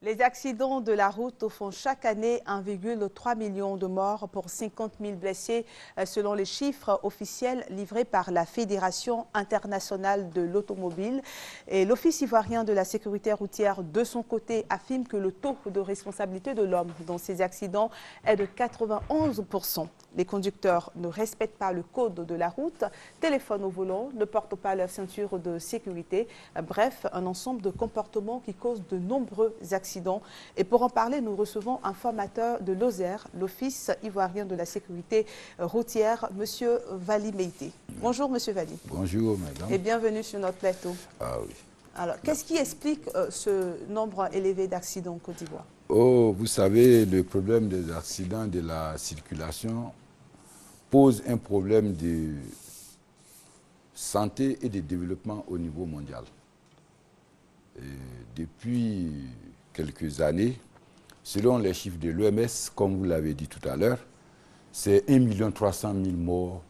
Les accidents de la route font chaque année 1,3 million de morts pour 50 000 blessés, selon les chiffres officiels livrés par la Fédération internationale de l'automobile. Et l'Office ivoirien de la sécurité routière, de son côté, affirme que le taux de responsabilité de l'homme dans ces accidents est de 91%. Les conducteurs ne respectent pas le code de la route, téléphonent au volant, ne portent pas leur ceinture de sécurité. Bref, un ensemble de comportements qui causent de nombreux accidents. Et pour en parler, nous recevons un formateur de l'OSER, l'Office ivoirien de la sécurité routière, M. Vali Meïté. Bonjour, M. Vali. Bonjour, madame. Et bienvenue sur notre plateau. Ah oui. Alors, qu'est-ce qui explique ce nombre élevé d'accidents en Côte d'Ivoire? Oh, vous savez, le problème des accidents de la circulation pose un problème de santé et de développement au niveau mondial. Et depuis quelques années, selon les chiffres de l'OMS, comme vous l'avez dit tout à l'heure, c'est 1 300 000 morts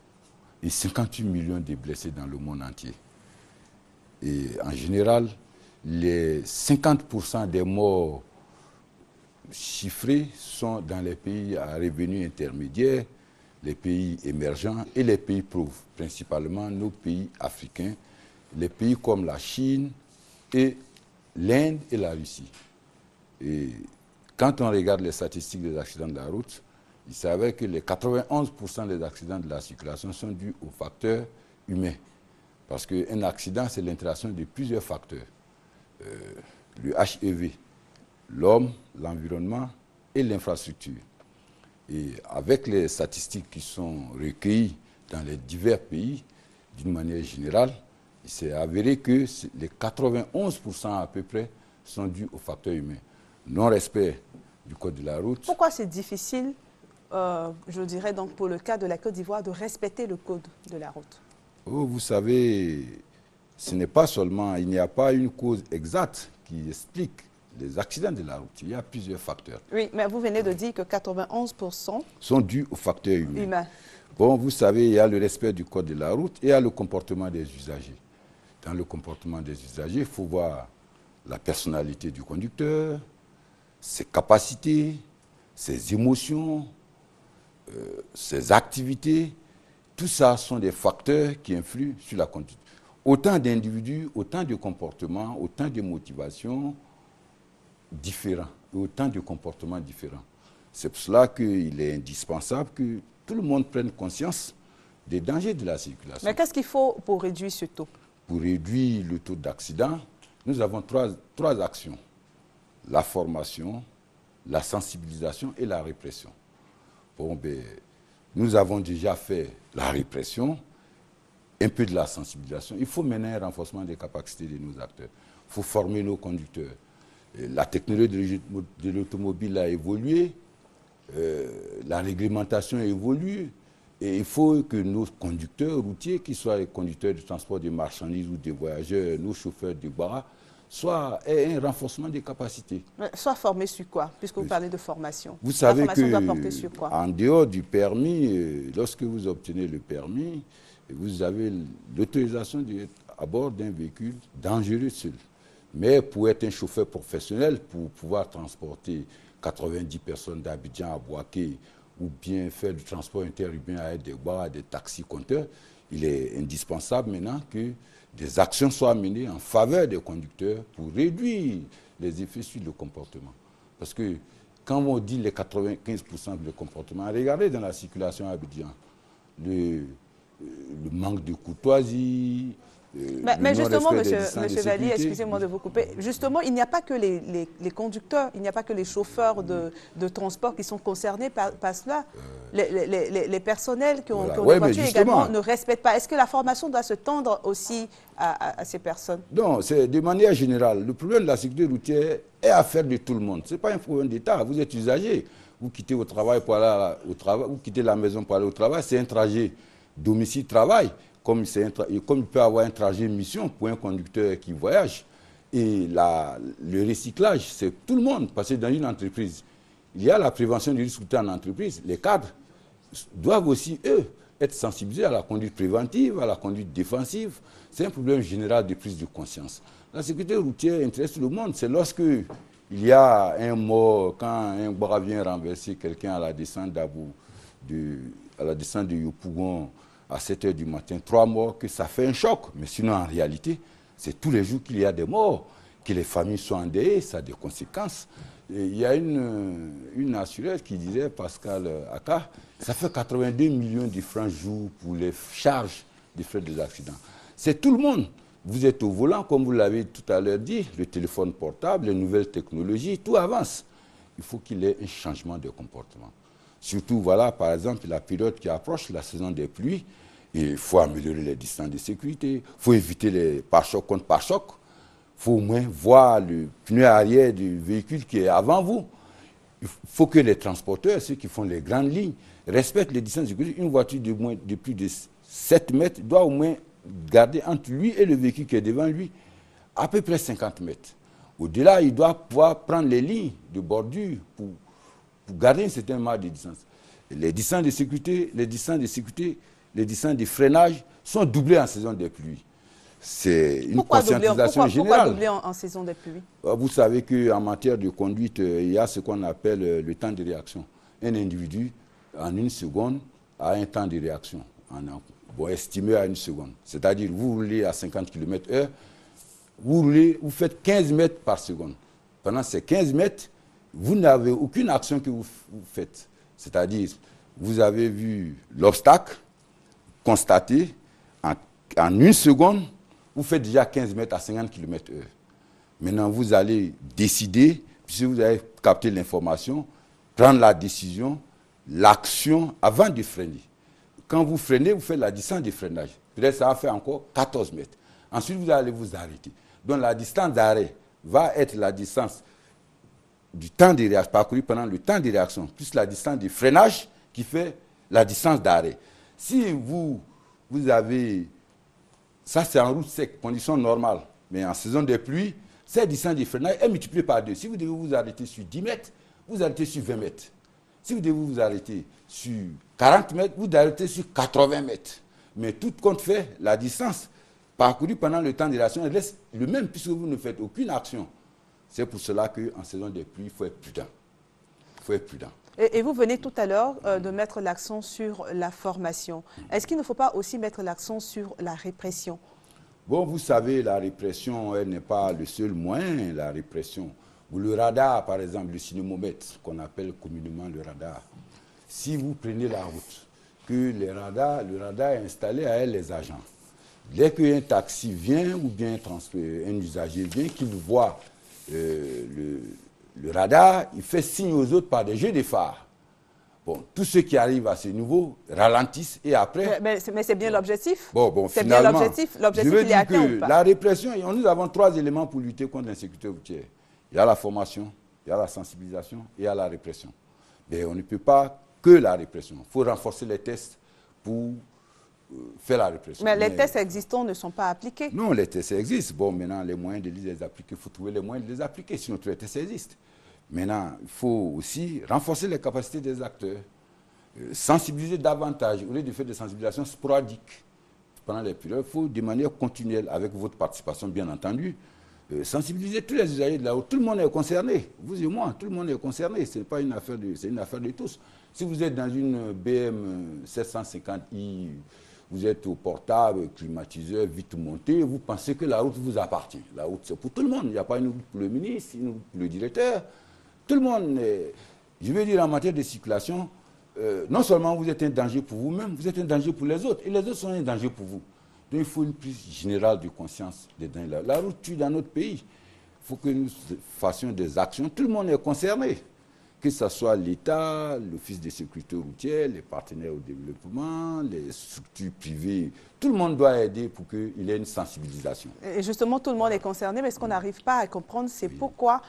et 58 millions de blessés dans le monde entier. Et en général, les 50% des morts chiffrés sont dans les pays à revenus intermédiaires, les pays émergents et les pays pauvres, principalement nos pays africains, les pays comme la Chine et l'Inde et la Russie. Et quand on regarde les statistiques des accidents de la route, il s'avère que les 91% des accidents de la circulation sont dus aux facteurs humains. Parce qu'un accident, c'est l'interaction de plusieurs facteurs. Le HEV, l'homme, l'environnement et l'infrastructure. Et avec les statistiques qui sont recueillies dans les divers pays, d'une manière générale, il s'est avéré que les 91% à peu près sont dus aux facteurs humains. Non-respect du code de la route. Pourquoi c'est difficile, je dirais donc pour le cas de la Côte d'Ivoire, de respecter le code de la route? Oh, vous savez, ce n'est pas seulement, il n'y a pas une cause exacte qui explique les accidents de la route. Il y a plusieurs facteurs. Oui, mais vous venez de dire que 91% sont dus aux facteurs humains. humains. Bon, vous savez, il y a le respect du code de la route et il y a le comportement des usagers. Dans le comportement des usagers, il faut voir la personnalité du conducteur, ses capacités, ses émotions, ses activités. Tout ça sont des facteurs qui influent sur la conduite. Autant d'individus, autant de comportements, autant de motivations différents, autant de comportements différents. C'est pour cela qu'il est indispensable que tout le monde prenne conscience des dangers de la circulation. Mais qu'est-ce qu'il faut pour réduire ce taux? Pour réduire le taux d'accident, nous avons trois actions. La formation, la sensibilisation et la répression. Bon, nous avons déjà fait la répression, un peu de la sensibilisation. Il faut mener un renforcement des capacités de nos acteurs. Il faut former nos conducteurs. Et la technologie de l'automobile a évolué, la réglementation a évolué, et il faut que nos conducteurs routiers, qu'ils soient les conducteurs de transport de marchandises ou de voyageurs, nos chauffeurs de bar, aient un renforcement des capacités. Soit formés sur quoi, puisque vous parlez de formation? Vous savez la formation doit porter sur quoi? En dehors du permis, lorsque vous obtenez le permis, vous avez l'autorisation d'être à bord d'un véhicule dangereux seul. Mais pour être un chauffeur professionnel, pour pouvoir transporter 90 personnes d'Abidjan à Boaké ou bien faire du transport interurbain à des bars, des taxis compteurs, il est indispensable maintenant que des actions soient menées en faveur des conducteurs pour réduire les effets sur le comportement. Parce que quand on dit les 95% de comportement, regardez dans la circulation à Abidjan, le manque de courtoisie. Mais justement, monsieur Vali, excusez-moi de vous couper. Justement, il n'y a pas que les conducteurs, il n'y a pas que les chauffeurs de transport qui sont concernés par cela. Les personnels qui ont des voitures également ne respectent pas. Est-ce que la formation doit se tendre aussi à ces personnes? Non, c'est de manière générale. Le problème de la sécurité routière est affaire de tout le monde. Ce n'est pas un problème d'État. Vous êtes usager. Vous quittez au travail pour aller au travail, vous quittez la maison pour aller au travail. C'est un trajet domicile-travail. Comme il peut avoir un trajet mission pour un conducteur qui voyage. Et le recyclage, c'est tout le monde. Parce que dans une entreprise, il y a la prévention du risque en entreprise. Les cadres doivent aussi, eux, être sensibilisés à la conduite préventive, à la conduite défensive. C'est un problème général de prise de conscience. La sécurité routière intéresse tout le monde. C'est lorsque il y a un mort quand un bras vient renverser quelqu'un à la descente à la descente de Yopougon à 7 h du matin, 3 morts, que ça fait un choc. Mais sinon, en réalité, c'est tous les jours qu'il y a des morts, que les familles sont endeuillées, ça a des conséquences. Et il y a une assureuse qui disait, Pascal Aka, ça fait 82 millions de francs jour pour les charges des frais des accidents. C'est tout le monde. Vous êtes au volant, comme vous l'avez tout à l'heure dit, le téléphone portable, les nouvelles technologies, tout avance. Il faut qu'il y ait un changement de comportement. Surtout, voilà, par exemple, la période qui approche, la saison des pluies, il faut améliorer les distances de sécurité, il faut éviter les pare-chocs contre pare-chocs, il faut au moins voir le pneu arrière du véhicule qui est avant vous. Il faut que les transporteurs, ceux qui font les grandes lignes, respectent les distances de sécurité. Une voiture de plus de 7 mètres doit au moins garder entre lui et le véhicule qui est devant lui à peu près 50 mètres. Au-delà, il doit pouvoir prendre les lignes de bordure pour garder un certain marge de distance. Les distances de sécurité, les distances de freinage sont doublées en saison des pluies. C'est une conscientisation générale. Pourquoi doubler en saison des pluies? Vous savez qu'en matière de conduite, il y a ce qu'on appelle le temps de réaction. Un individu, en 1 seconde, a un temps de réaction estimé à 1 seconde. C'est-à-dire, vous roulez à 50 km/h, vous faites 15 mètres par seconde. Pendant ces 15 mètres, vous n'avez aucune action que vous faites. C'est-à-dire, vous avez vu l'obstacle, constaté, en 1 seconde, vous faites déjà 15 mètres à 50 km/h. Maintenant, vous allez décider, puisque vous avez capté l'information, prendre la décision, l'action avant de freiner. Quand vous freinez, vous faites la distance de freinage. Peut-être ça va faire encore 14 mètres. Ensuite, vous allez vous arrêter. Donc, la distance d'arrêt va être la distance du temps de réaction, parcouru pendant le temps de réaction, plus la distance de freinage qui fait la distance d'arrêt. Si vous avez... Ça, c'est en route sec, condition normale. Mais en saison de pluie, cette distance de freinage est multipliée par 2. Si vous devez vous arrêter sur 10 mètres, vous arrêtez sur 20 mètres. Si vous devez vous arrêter sur 40 mètres, vous arrêtez sur 80 mètres. Mais tout compte fait, la distance parcourue pendant le temps de réaction reste le même puisque vous ne faites aucune action. C'est pour cela qu'en saison des pluies, il faut être prudent. Il faut être prudent. Et vous venez tout à l'heure de mettre l'accent sur la formation. Est-ce qu'il ne faut pas aussi mettre l'accent sur la répression? Bon, vous savez, la répression, elle n'est pas le seul moyen, la répression. Le radar, par exemple, le cinémomètre, qu'on appelle communément le radar. Si vous prenez la route, que le radar est installé à elle, les agents. Dès qu'un taxi vient ou bien un usager vient, qu'il voit le radar, il fait signe aux autres par des jeux de phare. Bon, tous ceux qui arrivent à ce niveau ralentissent et après... Mais c'est bien l'objectif. C'est bien l'objectif. L'objectif, il est atteint ou pas? La répression, nous avons 3 éléments pour lutter contre l'insécurité routière. Il y a la formation, il y a la sensibilisation et il y a la répression. Mais on ne peut pas que la répression. Il faut renforcer les tests pour faire la répression. Mais les tests existants ne sont pas appliqués. Non, les tests existent. Bon, maintenant, les moyens de les appliquer, il faut trouver les moyens de les appliquer, sinon tous les tests existent. Maintenant, il faut aussi renforcer les capacités des acteurs, sensibiliser davantage, au lieu de faire des sensibilisations sporadiques pendant les périodes. Il faut de manière continuelle, avec votre participation bien entendu, sensibiliser tous les usagers de la route. Tout le monde est concerné, vous et moi, tout le monde est concerné. Ce n'est pas une affaire c'est une affaire de tous. Si vous êtes dans une BM 750i, vous êtes au portable, climatiseur, vite monté, vous pensez que la route vous appartient. La route, c'est pour tout le monde. Il n'y a pas une route pour le ministre, une route pour le directeur. Tout le monde, je veux dire, en matière de circulation, non seulement vous êtes un danger pour vous-même, vous êtes un danger pour les autres. Et les autres sont un danger pour vous. Donc il faut une prise générale de conscience des dangers. La route tue dans notre pays. Il faut que nous fassions des actions. Tout le monde est concerné. Que ce soit l'État, l'Office de sécurité routière, les partenaires au développement, les structures privées. Tout le monde doit aider pour qu'il y ait une sensibilisation. Et justement, tout le monde est concerné, mais ce qu'on n'arrive pas à comprendre, c'est pourquoi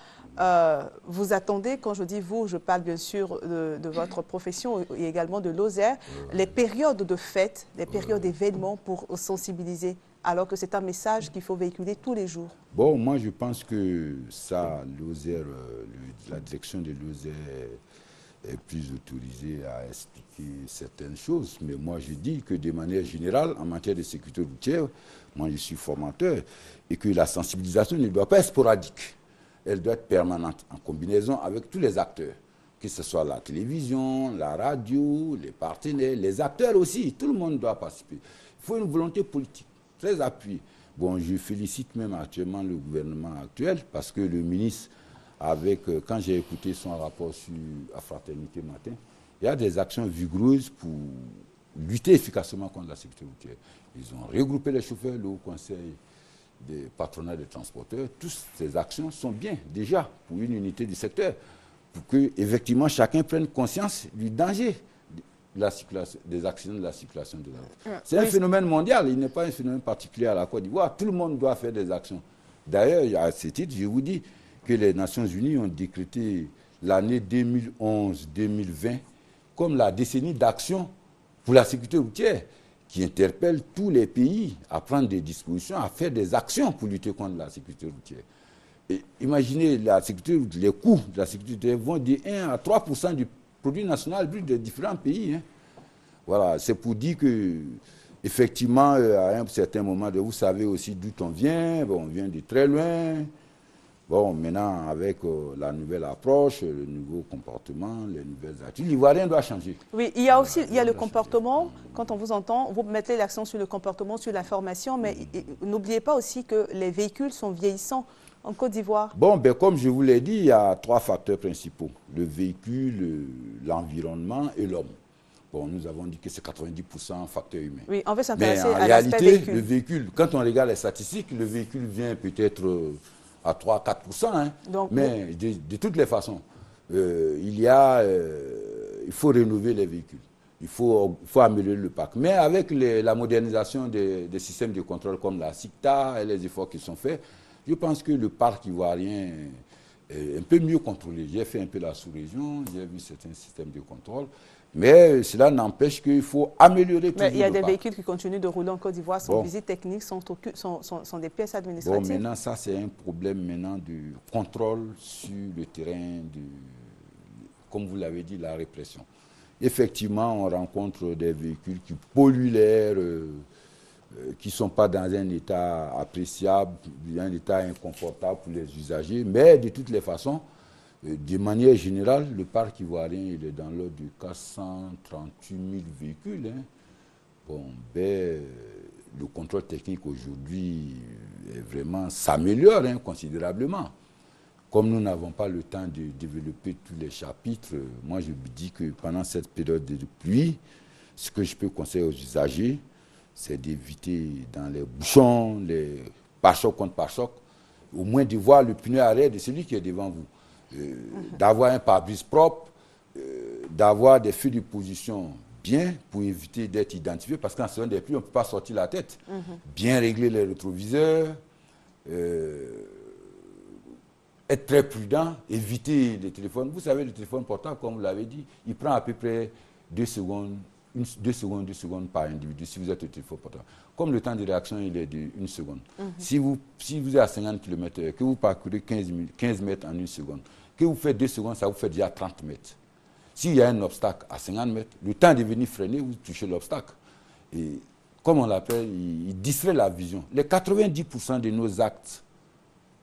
vous attendez, quand je dis vous, je parle bien sûr de votre profession et également de l'OSER, les périodes de fête, les périodes d'événements pour sensibiliser, alors que c'est un message qu'il faut véhiculer tous les jours. Bon, moi je pense que ça, l'OSER, la direction de l'OSER est plus autorisée à expliquer certaines choses. Mais moi je dis que de manière générale, en matière de sécurité routière, moi je suis formateur, et que la sensibilisation ne doit pas être sporadique. elle doit être permanente, en combinaison avec tous les acteurs, que ce soit la télévision, la radio, les partenaires, les acteurs aussi, tout le monde doit participer. Il faut une volonté politique, très appuyée. Bon, je félicite même actuellement le gouvernement actuel, parce que le ministre, quand j'ai écouté son rapport sur la Fraternité Matin, il y a des actions vigoureuses pour lutter efficacement contre la sécurité routière. Ils ont regroupé les chauffeurs, le Haut Conseil des patronats des transporteurs. Toutes ces actions sont bien, déjà, pour une unité du secteur, pour que, effectivement, chacun prenne conscience du danger des accidents de la circulation de la route. C'est un phénomène mondial, il n'est pas un phénomène particulier à la Côte d'Ivoire. Tout le monde doit faire des actions. D'ailleurs, à ce titre, je vous dis que les Nations Unies ont décrété l'année 2011-2020 comme la décennie d'action pour la sécurité routière, qui interpelle tous les pays à prendre des dispositions, à faire des actions pour lutter contre la sécurité routière. Et imaginez, les coûts de la sécurité routière vont de 1 à 3% du produit national brut des différents pays. Hein. Voilà, c'est pour dire que, effectivement, à un certain moment, vous savez aussi d'où on vient. Bon, on vient de très loin. Bon, maintenant, avec la nouvelle approche, le nouveau comportement, les nouvelles attitudes, l'Ivoirien doit changer. Oui, il y a aussi le comportement. Quand on vous entend, vous mettez l'accent sur le comportement, sur la formation, mais n'oubliez pas aussi que les véhicules sont vieillissants en Côte d'Ivoire. Bon, ben, comme je vous l'ai dit, il y a 3 facteurs principaux. Le véhicule, l'environnement et l'homme. Bon, nous avons dit que c'est 90% facteur humain. Oui, on veut s'intéresser à l'aspect véhicule. réalité, le véhicule, quand on regarde les statistiques, le véhicule vient peut-être à 3-4%. Hein. Mais de toutes les façons, il faut rénover les véhicules. Il faut améliorer le parc. Mais avec la modernisation des systèmes de contrôle comme la SICTA et les efforts qui sont faits, je pense que le parc ivoirien est un peu mieux contrôlé. J'ai fait un peu la sous-région, j'ai vu certains systèmes de contrôle. Mais cela n'empêche qu'il faut améliorer toujours. Mais il y a des véhicules qui continuent de rouler en Côte d'Ivoire sans visite technique, sont des pièces administratives. Bon, maintenant, ça, c'est un problème maintenant de contrôle sur le terrain, comme vous l'avez dit, la répression. Effectivement, on rencontre des véhicules qui polluent l'air, qui ne sont pas dans un état appréciable, un état inconfortable pour les usagers. Mais de toutes les façons, de manière générale, le parc ivoirien il est dans l'ordre de 438 000 véhicules. Hein. Bon, ben, le contrôle technique aujourd'hui vraiment s'améliore considérablement. Comme nous n'avons pas le temps de développer tous les chapitres, moi je me dis que pendant cette période de pluie, ce que je peux conseiller aux usagers, c'est d'éviter dans les bouchons, les pare-chocs contre pare-chocs, au moins de voir le pneu arrière de celui qui est devant vous. D'avoir un pare-brise propre, d'avoir des feux de position bien pour éviter d'être identifié, parce qu'en saison des pluies, on ne peut pas sortir la tête. Bien régler les rétroviseurs, être très prudent, éviter les téléphones. Vous savez, le téléphone portable, comme vous l'avez dit, il prend à peu près 2 secondes par individu si vous êtes au téléphone portable. Comme le temps de réaction, il est de 1 seconde. Si vous êtes à 50 km/h, que vous parcourez 15 mètres en 1 seconde, que vous faites 2 secondes, ça vous fait déjà 30 mètres. S'il y a un obstacle à 50 mètres, le temps de venir freiner, vous touchez l'obstacle. Et comme on l'appelle, il distrait la vision. Les 90% de nos actes,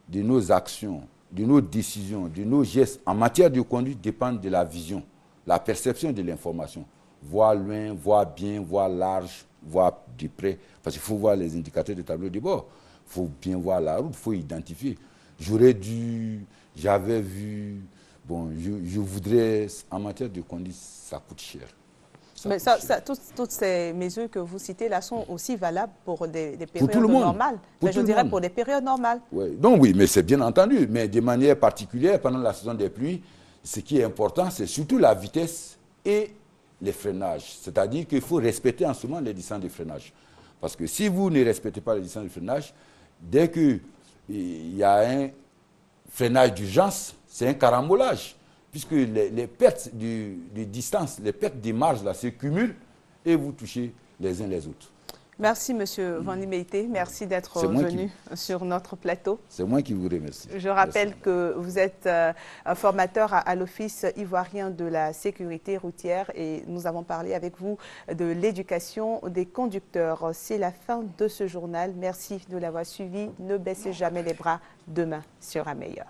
de nos actions, de nos décisions, de nos gestes en matière de conduite dépendent de la vision, la perception de l'information. Voir loin, voir bien, voir large, voir de près. Parce qu'il faut voir les indicateurs de tableau de bord. Il faut bien voir la route, il faut identifier. J'avais vu, bon, je voudrais, en matière de conduite, ça coûte cher. Mais toutes ces mesures que vous citez là sont aussi valables pour des périodes normales. Je dirais pour des périodes normales. Oui, donc oui, mais c'est bien entendu. Mais de manière particulière, pendant la saison des pluies, ce qui est important, c'est surtout la vitesse et les freinages. C'est-à-dire qu'il faut respecter en ce moment les distances de freinage. Parce que si vous ne respectez pas les distances de freinage, dès qu'il y a un freinage d'urgence, c'est un carambolage. Puisque les pertes de distance, les pertes de marge là, se cumulent et vous touchez les uns les autres. Merci, M. Vanny Meïté. Merci d'être venu sur notre plateau. C'est moi qui vous remercie. Je rappelle que vous êtes un formateur à l'Office ivoirien de la sécurité routière et nous avons parlé avec vous de l'éducation des conducteurs. C'est la fin de ce journal. Merci de l'avoir suivi. Ne baissez jamais les bras. Demain sera meilleur.